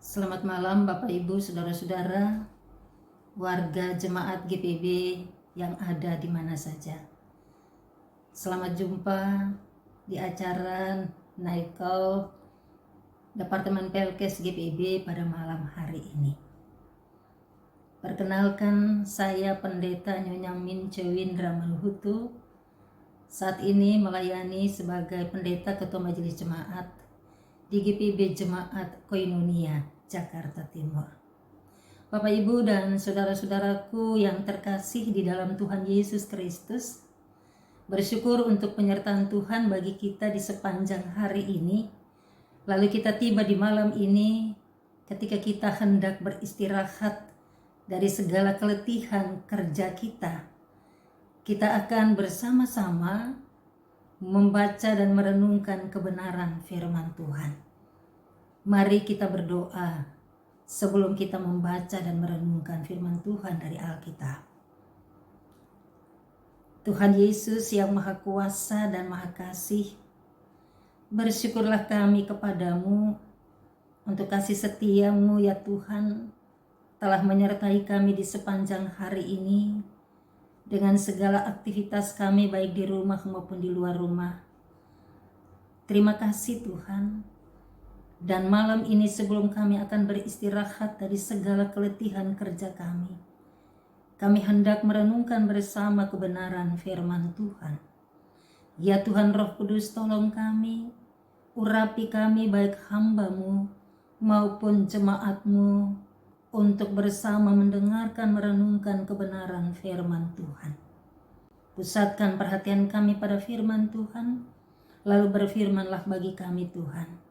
Selamat malam Bapak Ibu, Saudara-saudara, warga jemaat GPB yang ada di mana saja. Selamat jumpa di acara Night Call Departemen Pelkes GPB pada malam hari ini. Perkenalkan, saya Pendeta Nyonya Min Cewindra Manhutu. Saat ini melayani sebagai Pendeta Ketua Majelis Jemaat di GPB Jemaat Koinonia, Jakarta Timur. Bapak, Ibu, dan saudara-saudaraku yang terkasih di dalam Tuhan Yesus Kristus, bersyukur untuk penyertaan Tuhan bagi kita di sepanjang hari ini. Lalu kita tiba di malam ini ketika kita hendak beristirahat dari segala keletihan kerja kita. Kita akan bersama-sama membaca dan merenungkan kebenaran firman Tuhan. Mari kita berdoa sebelum kita membaca dan merenungkan firman Tuhan dari Alkitab. Tuhan Yesus yang Maha Kuasa dan Maha Kasih, bersyukurlah kami kepadamu untuk kasih setiamu ya Tuhan, telah menyertai kami di sepanjang hari ini dengan segala aktivitas kami baik di rumah maupun di luar rumah. Terima kasih Tuhan. Dan malam ini sebelum kami akan beristirahat dari segala keletihan kerja kami hendak merenungkan bersama kebenaran firman Tuhan. Ya Tuhan Roh Kudus, tolong kami, urapi kami baik hamba-Mu maupun jemaat-Mu untuk bersama mendengarkan merenungkan kebenaran firman Tuhan. Pusatkan perhatian kami pada firman Tuhan, lalu berfirmanlah bagi kami Tuhan,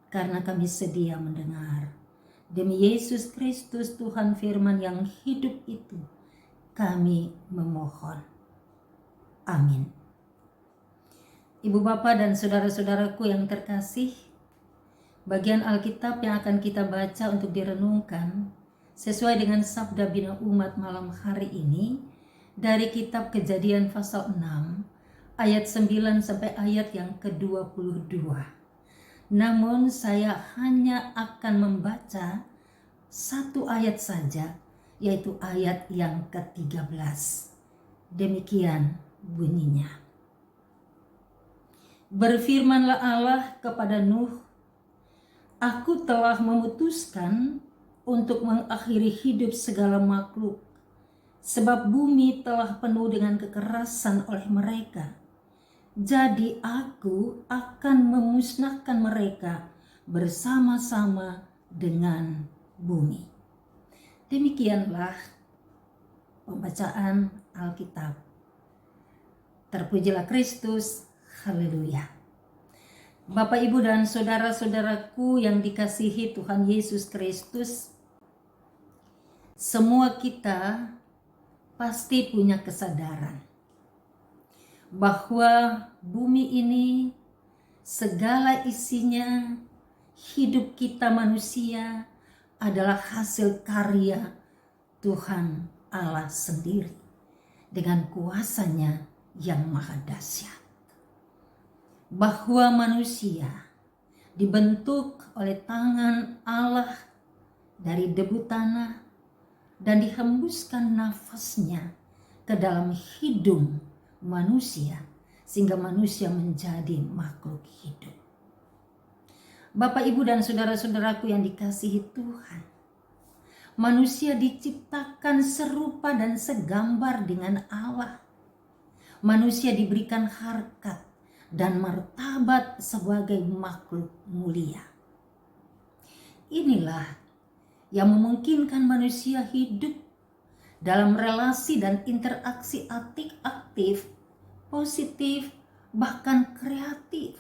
karena kami sedia mendengar. Demi Yesus Kristus Tuhan firman yang hidup itu, kami memohon. Amin. Ibu Bapa dan saudara-saudaraku yang terkasih, bagian Alkitab yang akan kita baca untuk direnungkan sesuai dengan sabda bina umat malam hari ini dari kitab Kejadian pasal 6 ayat 9 sampai ayat yang ke-22. Namun saya hanya akan membaca satu ayat saja, yaitu ayat yang ke-13. Demikian bunyinya. Berfirmanlah Allah kepada Nuh, Aku telah memutuskan untuk mengakhiri hidup segala makhluk, sebab bumi telah penuh dengan kekerasan oleh mereka. Jadi aku akan memusnahkan mereka bersama-sama dengan bumi. Demikianlah pembacaan Alkitab. Terpujilah Kristus, haleluya. Bapak, Ibu, dan saudara-saudaraku yang dikasihi Tuhan Yesus Kristus, semua kita pasti punya kesadaran bahwa bumi ini, segala isinya, hidup kita manusia adalah hasil karya Tuhan Allah sendiri dengan kuasanya yang maha dahsyat. Bahwa manusia dibentuk oleh tangan Allah dari debu tanah dan dihembuskan nafasnya ke dalam hidung manusia sehingga manusia menjadi makhluk hidup. Bapak, Ibu, dan saudara-saudaraku yang dikasihi Tuhan, manusia diciptakan serupa dan segambar dengan Allah. Manusia diberikan harkat dan martabat sebagai makhluk mulia. Inilah yang memungkinkan manusia hidup dalam relasi dan interaksi aktif, positif, bahkan kreatif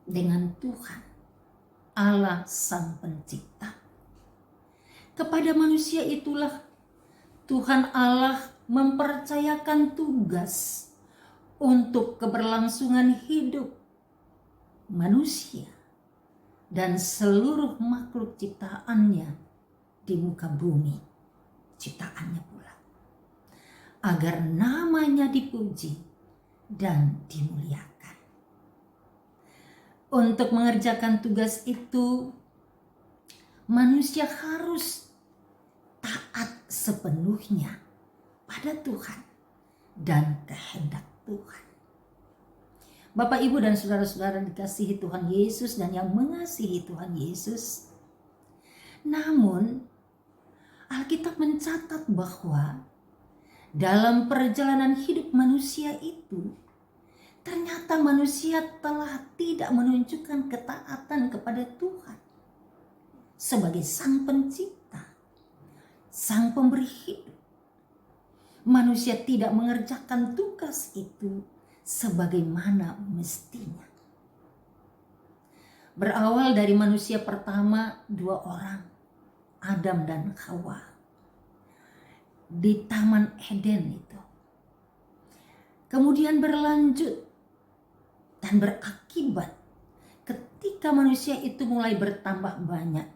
dengan Tuhan, Allah Sang Pencipta. Kepada manusia itulah Tuhan Allah mempercayakan tugas untuk keberlangsungan hidup manusia dan seluruh makhluk ciptaannya di muka bumi, ciptaannya pula, agar namanya dipuji dan dimuliakan. Untuk mengerjakan tugas itu, manusia harus taat sepenuhnya pada Tuhan dan kehendak Tuhan. Bapak, Ibu, dan saudara-saudara dikasihi Tuhan Yesus dan yang mengasihi Tuhan Yesus. Namun, Alkitab mencatat bahwa dalam perjalanan hidup manusia itu, ternyata manusia telah tidak menunjukkan ketaatan kepada Tuhan sebagai Sang Pencipta, Sang Pemberi hidup. Manusia tidak mengerjakan tugas itu sebagaimana mestinya. Berawal dari manusia pertama, 2 orang, Adam dan Hawa, di Taman Eden itu. Kemudian berlanjut dan berakibat ketika manusia itu mulai bertambah banyak.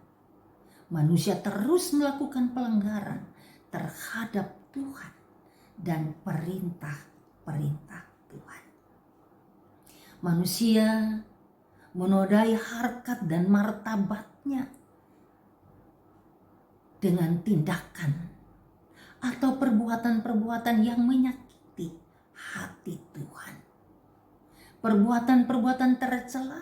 Manusia terus melakukan pelanggaran terhadap Tuhan dan perintah-perintah Tuhan. Manusia menodai harkat dan martabatnya dengan tindakan atau perbuatan-perbuatan yang menyakiti hati Tuhan. Perbuatan-perbuatan tercela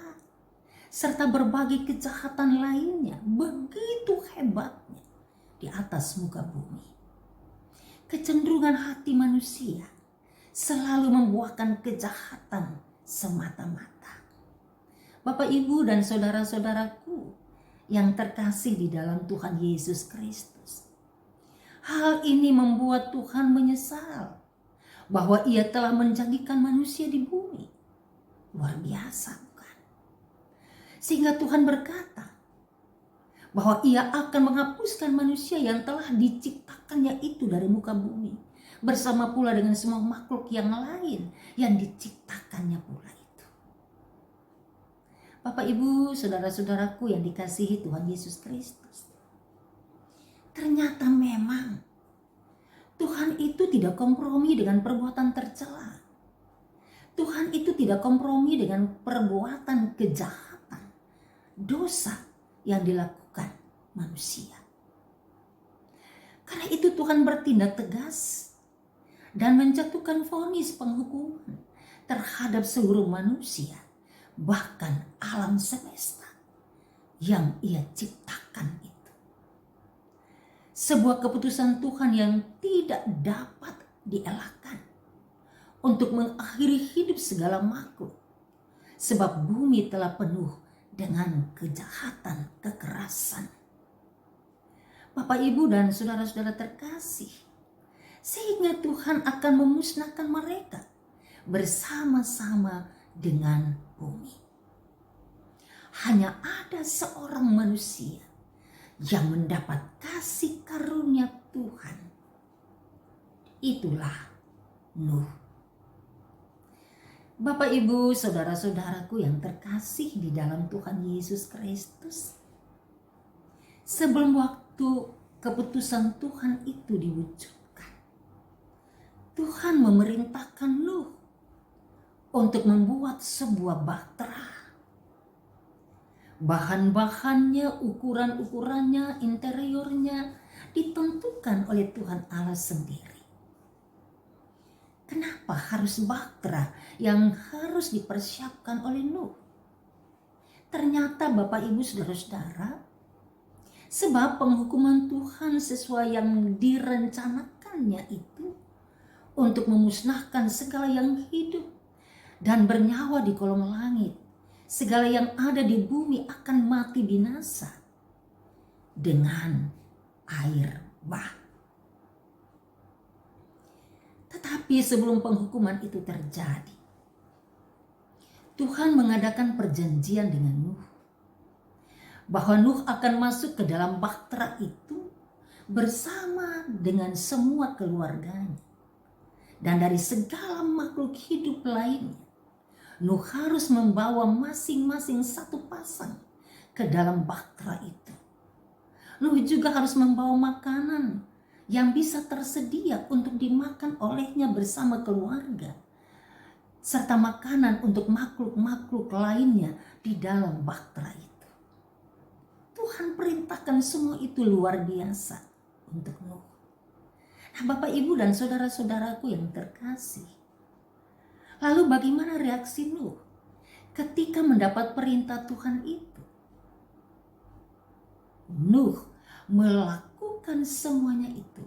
serta berbagai kejahatan lainnya begitu hebatnya di atas muka bumi. Kecenderungan hati manusia selalu membuahkan kejahatan semata-mata. Bapak, Ibu, dan saudara-saudaraku yang terkasih di dalam Tuhan Yesus Kristus, hal ini membuat Tuhan menyesal bahwa Ia telah menjadikan manusia di bumi. Luar biasa, bukan? Sehingga Tuhan berkata bahwa Ia akan menghapuskan manusia yang telah diciptakannya itu dari muka bumi, bersama pula dengan semua makhluk yang lain yang diciptakannya pula itu. Bapak, Ibu, saudara-saudaraku yang dikasihi Tuhan Yesus Kristus, ternyata memang Tuhan itu tidak kompromi dengan perbuatan tercela. Tuhan itu tidak kompromi dengan perbuatan kejahatan, dosa yang dilakukan manusia. Karena itu Tuhan bertindak tegas dan menjatuhkan vonis penghukuman terhadap seluruh manusia, bahkan alam semesta yang Ia ciptakan itu. Sebuah keputusan Tuhan yang tidak dapat dielakkan untuk mengakhiri hidup segala makhluk, sebab bumi telah penuh dengan kejahatan, kekerasan. Bapak, Ibu, dan saudara-saudara terkasih, sehingga Tuhan akan memusnahkan mereka bersama-sama dengan bumi. Hanya ada seorang manusia yang mendapat kasih karunia Tuhan. Itulah Nuh. Bapak, Ibu, saudara-saudaraku yang terkasih di dalam Tuhan Yesus Kristus, sebelum waktu keputusan Tuhan itu diwujudkan, Tuhan memerintahkan Nuh untuk membuat sebuah bahtera. Bahan-bahannya, ukuran-ukurannya, interiornya ditentukan oleh Tuhan Allah sendiri. Kenapa harus bahtera yang harus dipersiapkan oleh Nuh? Ternyata Bapak, Ibu, saudara-saudara, sebab penghukuman Tuhan sesuai yang direncanakannya itu untuk memusnahkan segala yang hidup dan bernyawa di kolong langit. Segala yang ada di bumi akan mati binasa dengan air bah. Tetapi sebelum penghukuman itu terjadi, Tuhan mengadakan perjanjian dengan Nuh bahwa Nuh akan masuk ke dalam bahtera itu bersama dengan semua keluarganya dan dari segala makhluk hidup lainnya. Nuh harus membawa masing-masing satu pasang ke dalam bahtera itu. Nuh juga harus membawa makanan yang bisa tersedia untuk dimakan olehnya bersama keluarga, serta makanan untuk makhluk-makhluk lainnya di dalam bahtera itu. Tuhan perintahkan semua itu luar biasa untuk Nuh. Nah, Bapak, Ibu, dan saudara-saudaraku yang terkasih, lalu bagaimana reaksi Nuh ketika mendapat perintah Tuhan itu? Nuh melakukan semuanya itu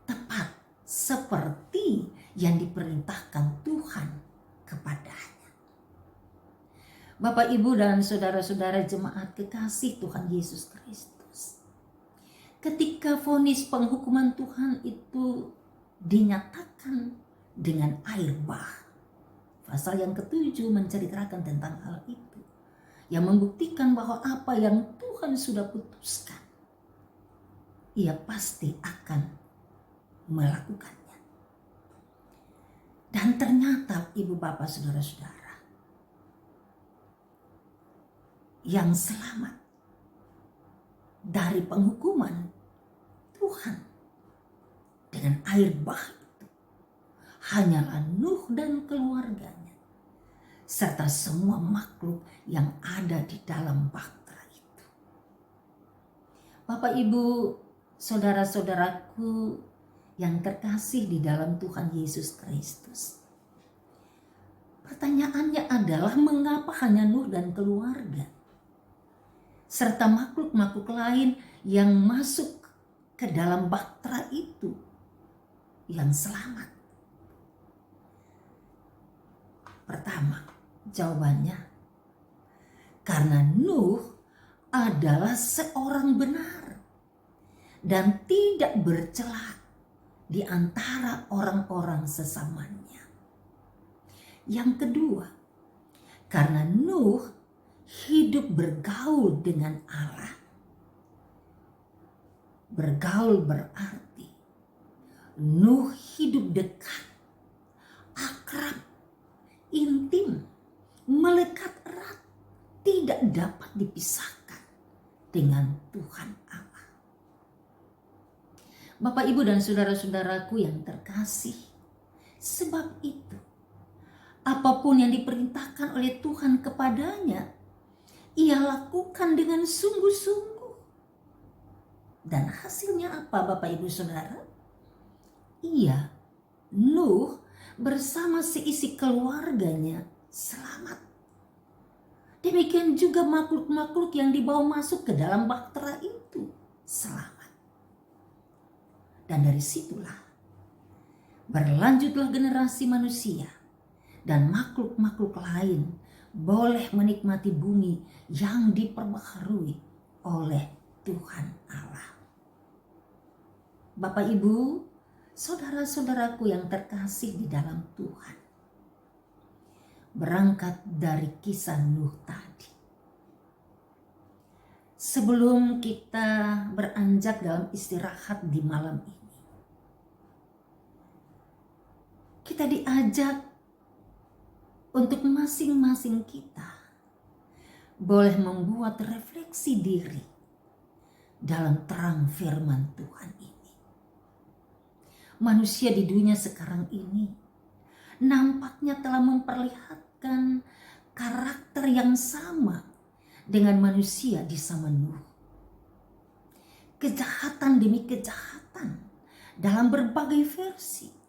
tepat seperti yang diperintahkan Tuhan kepadanya. Bapak, Ibu, dan saudara-saudara jemaat kekasih Tuhan Yesus Kristus, ketika vonis penghukuman Tuhan itu dinyatakan dengan air bah, pasal yang ke-7 menceritakan tentang hal itu, yang membuktikan bahwa apa yang Tuhan sudah putuskan, Ia pasti akan melakukannya. Dan ternyata, Ibu, Bapak, saudara-saudara, yang selamat dari penghukuman Tuhan dengan air bah itu hanyalah Nuh dan keluarganya, serta semua makhluk yang ada di dalam bahtera itu. Bapak, Ibu, saudara-saudaraku yang terkasih di dalam Tuhan Yesus Kristus, pertanyaannya adalah mengapa hanya Nuh dan keluarga serta makhluk-makhluk lain yang masuk ke dalam bahtera itu yang selamat? Pertama, jawabannya karena Nuh adalah seorang benar dan tidak bercela di antara orang-orang sesamanya. Yang kedua, karena Nuh hidup bergaul dengan Allah. Bergaul berarti Nuh hidup dekat, akrab, intim, melekat erat, tidak dapat dipisahkan dengan Tuhan Allah. Bapak, Ibu, dan saudara-saudaraku yang terkasih, sebab itu apapun yang diperintahkan oleh Tuhan kepadanya, Ia lakukan dengan sungguh-sungguh. Dan hasilnya apa, Bapak, Ibu, Saudara? Ia, Nuh, bersama seisi keluarganya selamat. Demikian juga makhluk-makhluk yang dibawa masuk ke dalam bahtera itu selamat. Dan dari situlah berlanjutlah generasi manusia dan makhluk-makhluk lain boleh menikmati bumi yang diperbaharui oleh Tuhan Allah. Bapak, Ibu, saudara-saudaraku yang terkasih di dalam Tuhan, berangkat dari kisah Nuh tadi, sebelum kita beranjak dalam istirahat di malam ini, kita diajak untuk masing-masing kita boleh membuat refleksi diri dalam terang firman Tuhan ini. Manusia di dunia sekarang ini nampaknya telah memperlihatkan karakter yang sama dengan manusia di zaman Nuh. Kejahatan demi kejahatan dalam berbagai versi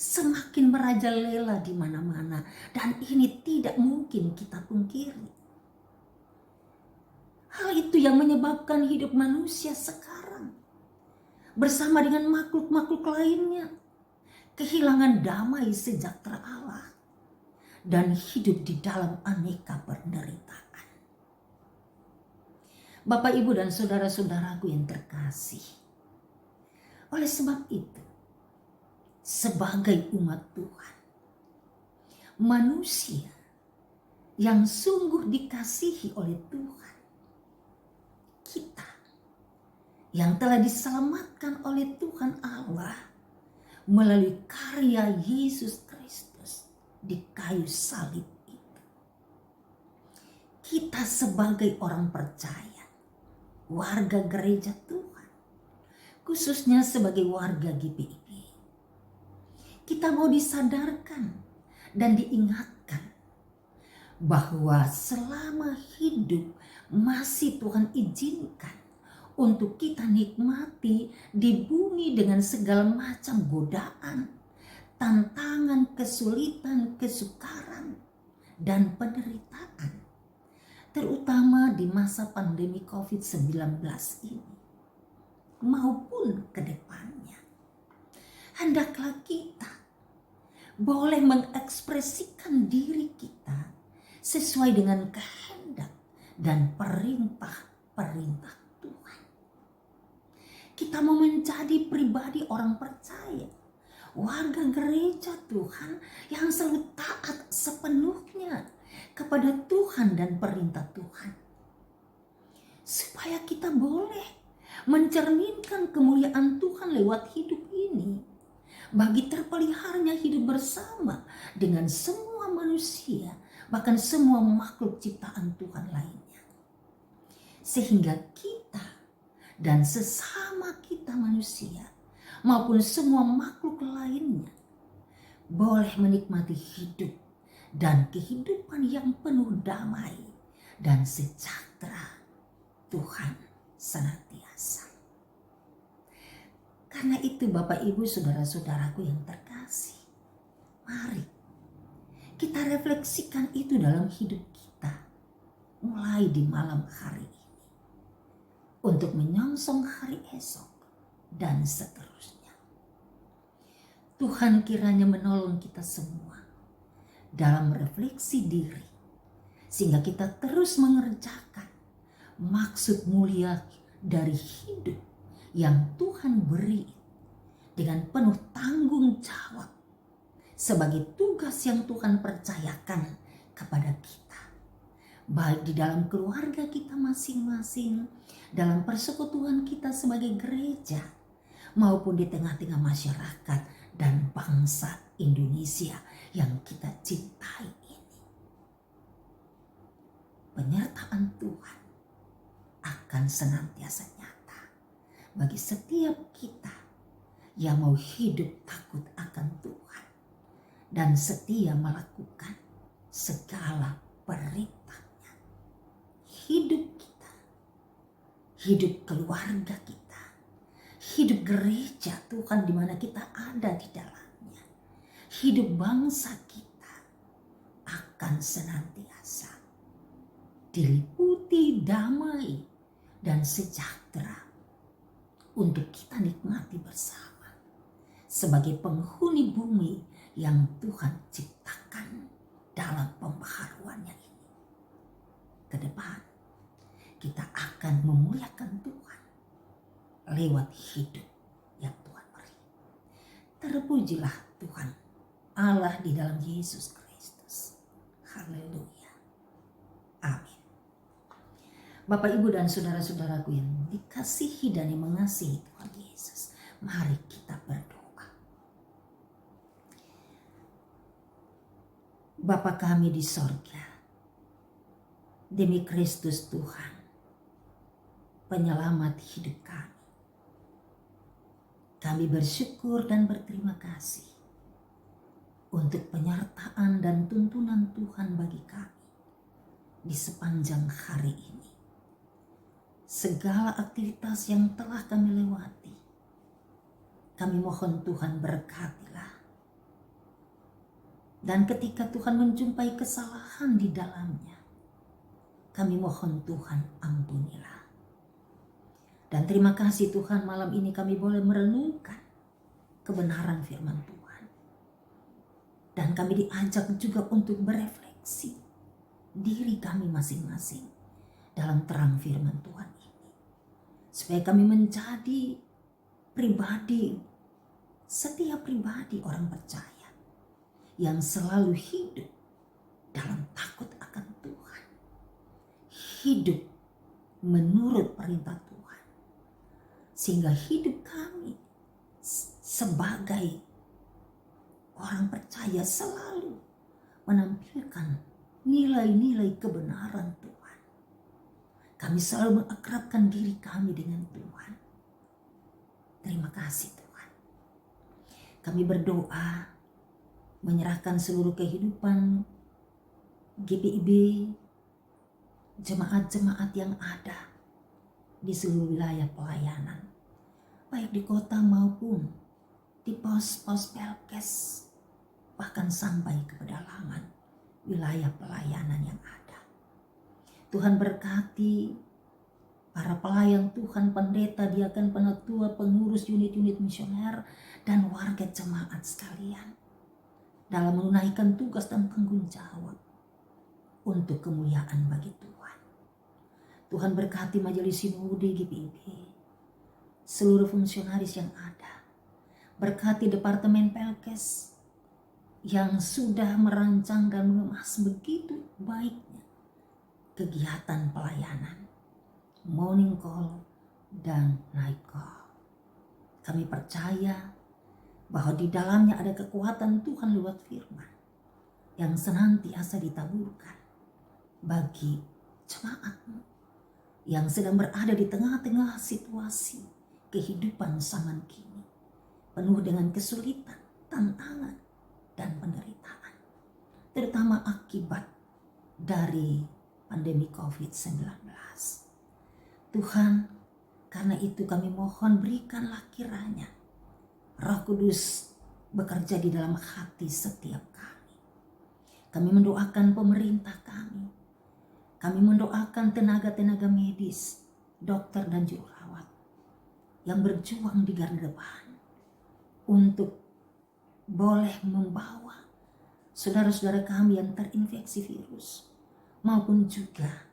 semakin merajalela di mana-mana, dan ini tidak mungkin kita pungkiri. Hal itu yang menyebabkan hidup manusia sekarang bersama dengan makhluk-makhluk lainnya kehilangan damai sejahtera Allah dan hidup di dalam aneka penderitaan. Bapak, Ibu, dan saudara-saudaraku yang terkasih, oleh sebab itu, sebagai umat Tuhan, manusia yang sungguh dikasihi oleh Tuhan, kita yang telah diselamatkan oleh Tuhan Allah melalui karya Yesus Kristus di kayu salib itu, kita sebagai orang percaya, warga gereja Tuhan, khususnya sebagai warga GPIB, kita mau disadarkan dan diingatkan bahwa selama hidup masih Tuhan izinkan untuk kita nikmati di bumi dengan segala macam godaan, tantangan, kesulitan, kesukaran, dan penderitaan. Terutama di masa pandemi COVID-19 ini maupun ke depannya. Hendaklah kita boleh mengekspresikan diri kita sesuai dengan kehendak dan perintah-perintah Tuhan. Kita mau menjadi pribadi orang percaya, warga gereja Tuhan yang selalu taat sepenuhnya kepada Tuhan dan perintah Tuhan. Supaya kita boleh mencerminkan kemuliaan Tuhan lewat hidup ini, bagi terpeliharanya hidup bersama dengan semua manusia, bahkan semua makhluk ciptaan Tuhan lainnya. Sehingga kita dan sesama kita manusia maupun semua makhluk lainnya boleh menikmati hidup dan kehidupan yang penuh damai dan sejahtera Tuhan senantiasa. Karena itu Bapak Ibu saudara-saudaraku yang terkasih, mari kita refleksikan itu dalam hidup kita mulai di malam hari ini untuk menyongsong hari esok dan seterusnya. Tuhan kiranya menolong kita semua dalam refleksi diri sehingga kita terus mengerjakan maksud mulia dari hidup yang Tuhan beri dengan penuh tanggung jawab sebagai tugas yang Tuhan percayakan kepada kita. Baik di dalam keluarga kita masing-masing, dalam persekutuan kita sebagai gereja, maupun di tengah-tengah masyarakat dan bangsa Indonesia yang kita cintai ini. Penyertaan Tuhan akan senantiasa nyata bagi setiap kita yang mau hidup takut akan Tuhan dan setia melakukan segala perintahnya. Hidup kita, hidup keluarga kita, hidup gereja Tuhan di mana kita ada di dalamnya, hidup bangsa kita akan senantiasa diliputi damai dan sejahtera untuk kita nikmati bersama sebagai penghuni bumi yang Tuhan ciptakan dalam pembaharuannya ini. Ke depan kita akan memuliakan Tuhan lewat hidup yang Tuhan beri. Terpujilah Tuhan Allah di dalam Yesus Kristus. Haleluya. Amin. Bapak, Ibu, dan saudara-saudaraku yang dikasihi dan yang mengasihi Tuhan Yesus, mari kita berdoa. Bapa kami di sorga, demi Kristus Tuhan, penyelamat hidup kami bersyukur dan berterima kasih untuk penyertaan dan tuntunan Tuhan bagi kami di sepanjang hari ini. Segala aktivitas yang telah kami lewati, kami mohon Tuhan berkatilah. Dan ketika Tuhan menjumpai kesalahan di dalamnya, kami mohon Tuhan ampunilah. Dan terima kasih Tuhan, malam ini kami boleh merenungkan kebenaran firman Tuhan. Dan kami diajak juga untuk berefleksi diri kami masing-masing dalam terang firman Tuhan ini. Supaya kami menjadi pribadi, setiap pribadi orang percaya yang selalu hidup dalam takut akan Tuhan. Hidup menurut perintah Tuhan. Sehingga hidup kami sebagai orang percaya selalu menampilkan nilai-nilai kebenaran Tuhan. Kami selalu mengakrabkan diri kami dengan Tuhan. Terima kasih Tuhan. Kami berdoa menyerahkan seluruh kehidupan GPIB, jemaat-jemaat yang ada di seluruh wilayah pelayanan, baik di kota maupun di pos-pos Pelkes, bahkan sampai ke pedalaman wilayah pelayanan yang ada. Tuhan berkati para pelayan Tuhan, pendeta, diakan, penatua, pengurus unit-unit misioner, dan warga jemaat sekalian dalam menunaikan tugas dan tanggung jawab untuk kemuliaan bagi Tuhan. Tuhan berkati majelis sinode GPIB, seluruh fungsionaris yang ada. Berkati Departemen Pelkes yang sudah merancang dan mengemas begitu baiknya kegiatan pelayanan, morning call dan night call. Kami percaya bahwa di dalamnya ada kekuatan Tuhan lewat firman yang senantiasa ditaburkan bagi jemaatmu yang sedang berada di tengah-tengah situasi kehidupan zaman kini, penuh dengan kesulitan, tantangan, dan penderitaan, terutama akibat dari pandemi COVID-19. Tuhan, karena itu kami mohon berikanlah kiranya Roh Kudus bekerja di dalam hati setiap kami. Kami mendoakan pemerintah kami. Kami mendoakan tenaga-tenaga medis, dokter dan jururawat yang berjuang di garda depan untuk boleh membawa saudara-saudara kami yang terinfeksi virus maupun juga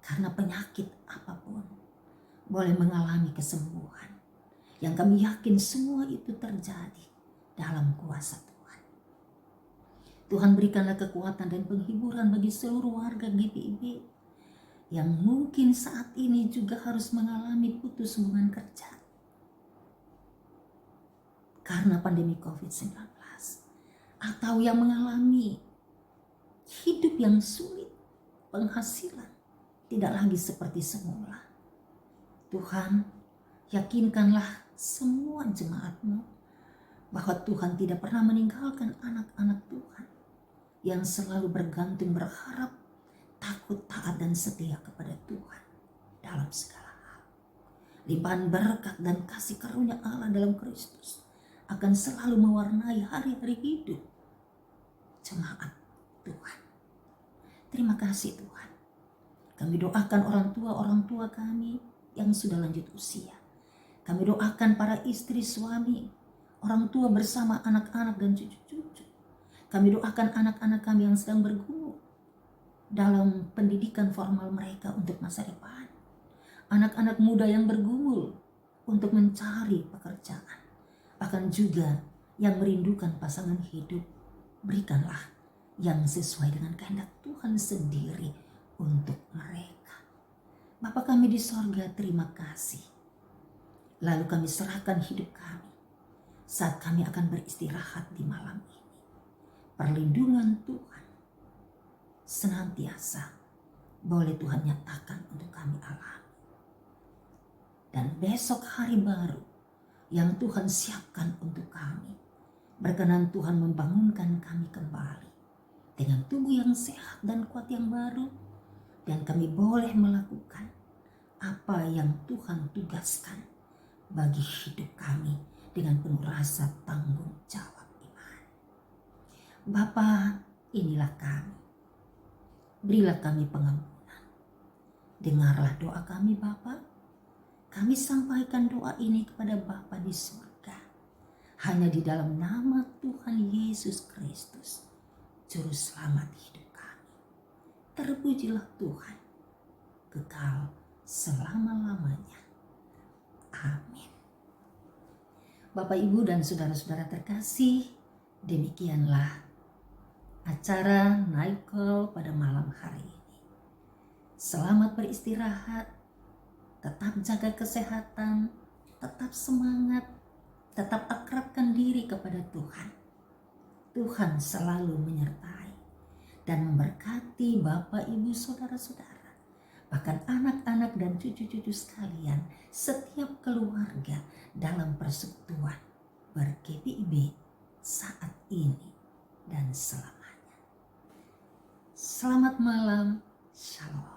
karena penyakit apapun boleh mengalami kesembuhan. Yang kami yakin semua itu terjadi dalam kuasa Tuhan. Tuhan berikanlah kekuatan dan penghiburan bagi seluruh warga GPIB yang mungkin saat ini juga harus mengalami putus hubungan kerja karena pandemi COVID-19, atau yang mengalami hidup yang sulit, penghasilan tidak lagi seperti semula. Tuhan, yakinkanlah semua jemaat-Mu bahwa Tuhan tidak pernah meninggalkan anak-anak Tuhan yang selalu bergantung, berharap, takut, taat, dan setia kepada Tuhan dalam segala hal. Limpahan berkat dan kasih karunia Allah dalam Kristus akan selalu mewarnai hari-hari hidup jemaat Tuhan. Terima kasih Tuhan. Kami doakan orang tua kami yang sudah lanjut usia. Kami doakan para istri, suami, orang tua bersama anak-anak dan cucu-cucu. Kami doakan anak-anak kami yang sedang bergumul dalam pendidikan formal mereka untuk masa depan. Anak-anak muda yang bergumul untuk mencari pekerjaan. Bahkan juga yang merindukan pasangan hidup. Berikanlah yang sesuai dengan kehendak Tuhan sendiri untuk mereka. Bapa kami di sorga, terima kasih. Lalu kami serahkan hidup kami saat kami akan beristirahat di malam ini. Perlindungan Tuhan senantiasa boleh Tuhan nyatakan untuk kami alami. Dan besok hari baru yang Tuhan siapkan untuk kami, berkenan Tuhan membangunkan kami kembali dengan tubuh yang sehat dan kuat yang baru, dan kami boleh melakukan apa yang Tuhan tugaskan bagi hidup kami dengan penuh rasa tanggung jawab iman. Bapa, inilah kami. Berilah kami pengampunan. Dengarlah doa kami Bapa. Kami sampaikan doa ini kepada Bapa di surga. Hanya di dalam nama Tuhan Yesus Kristus, Juru Selamat hidup kami. Terpujilah Tuhan, kekal selama-lamanya. Amin. Bapak, Ibu, dan saudara-saudara terkasih, demikianlah acara Night Call pada malam hari ini. Selamat beristirahat, tetap jaga kesehatan, tetap semangat, tetap akrabkan diri kepada Tuhan. Tuhan selalu menyertai dan memberkati Bapak, Ibu, saudara-saudara, bahkan anak-anak dan cucu-cucu sekalian, setiap keluarga dalam persekutuan ber-GPIB saat ini dan selamanya. Selamat malam, shalom.